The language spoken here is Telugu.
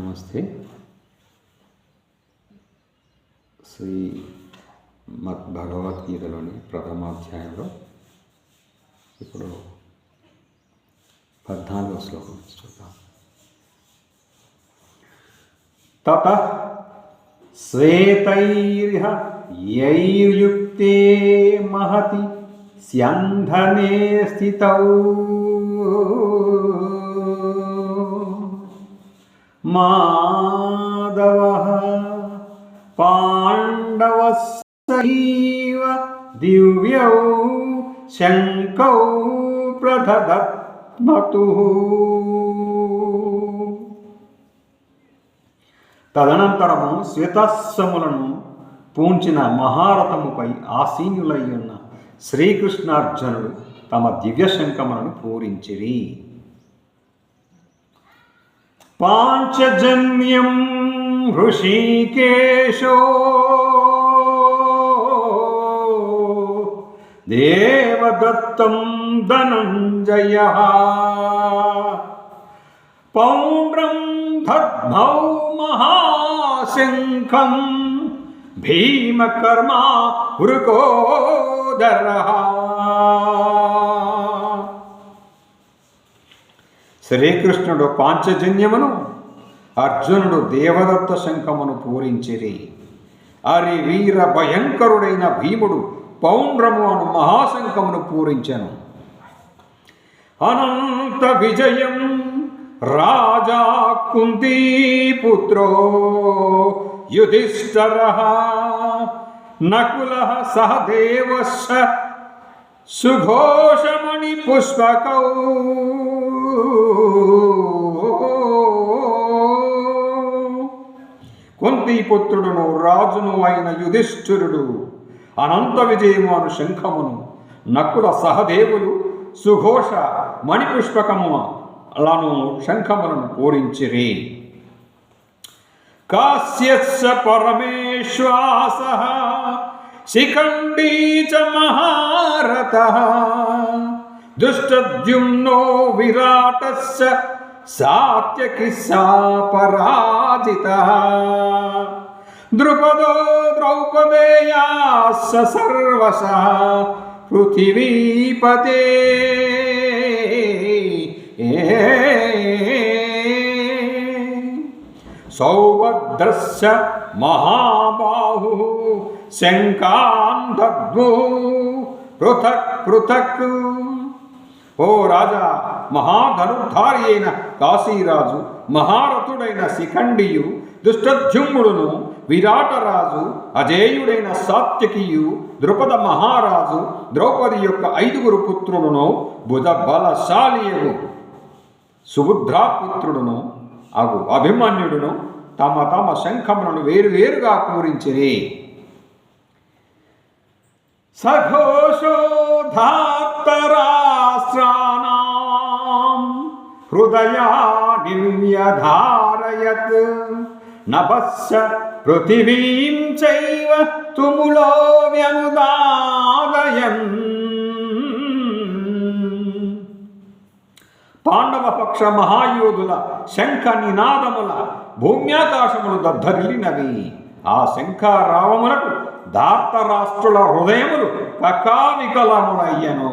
నమస్తే. శ్రీ భగవద్గీతలోని ప్రథమాధ్యాయంలో ఇప్పుడు 14వ శ్లోకం చూద్దాం. తతః శ్వేతైర్హ యైర్యుక్తే మహతి స్యంధనే స్థితౌ మాధవః పాండవస్సైవ దివ్యౌ శంకౌ ప్రదదత్మతుః. తదనంతరము శ్వేతస్సములను పూంచిన మహారథముపై ఆసీనులై ఉన్న శ్రీకృష్ణార్జునుడు తమ దివ్య శంఖములను పూరించిరి. పాంచజన్యం హృషీకేశో దేవదత్తం ధనంజయః పౌండ్రం దద్మౌ మహాశంఖం భీమకర్మా వృకోదరః. శ్రీకృష్ణుడు పాంచజన్యమును, అర్జునుడు దేవదత్త శంఖమును పూరించిరి. అరి వీర భయంకరుడైన భీముడు పౌండ్రము అను మహాశంఖమును పూరించెను. అనంత విజయం రాజా కుంతీపుత్రో యుధిష్ఠిరః నకులః సహదేవశ్చ సుఘోషమణి పుష్పకౌ. కుంతీపుత్రుడును రాజును అయిన యుధిష్ఠిరుడు అనంత విజయము అను శంఖమును, నకుల సహదేవులు సుఘోష మణిపుష్పకములను శంఖములను పూరించిరి. కాశ్యస్య పరమేశ్వాసః శిఖండీ చ మహారథః దుష్టద్యుమ్నో విరాటస్య సాత్యకిస్సా పరాజితః ద్రుపదో ద్రౌపదేయాస్స సర్వశః పృథివీపతే. సౌభద్రస్య మహాబాహుః శంఖాన్ దద్ముః పృథక్ పృథక్. ఓ రాజా, మహాధనుర్ధారి అయిన కాశీరాజు, మహారథుడైన శిఖండియు, దుష్టద్యుమ్నుడును, విరాటరాజు, అజేయుడైన సాత్యకియు, ద్రుపద మహారాజు, ద్రౌపది యొక్క 5 పుత్రులను, భుజ బలశాలియగు సుభద్రాపుత్రుడును అగు అభిమన్యుడును తమ తమ శంఖములను వేరువేరుగా పూరించిరి. సఘోషోధార్తరాష్ట్రాణాం హృదయాని వ్యధారయత్ నభస్య పృథివీం చైవ తుములో వ్యనుదాదయన్. పాండవ పక్ష మహాయోధుల శంఖ నినాదముల భూమ్యాకాశములు దద్దరిల్లినవి. ఆ శంఖారావములకు ధార్తరాష్ట్రుల హృదయములు కకావికలములయ్యను.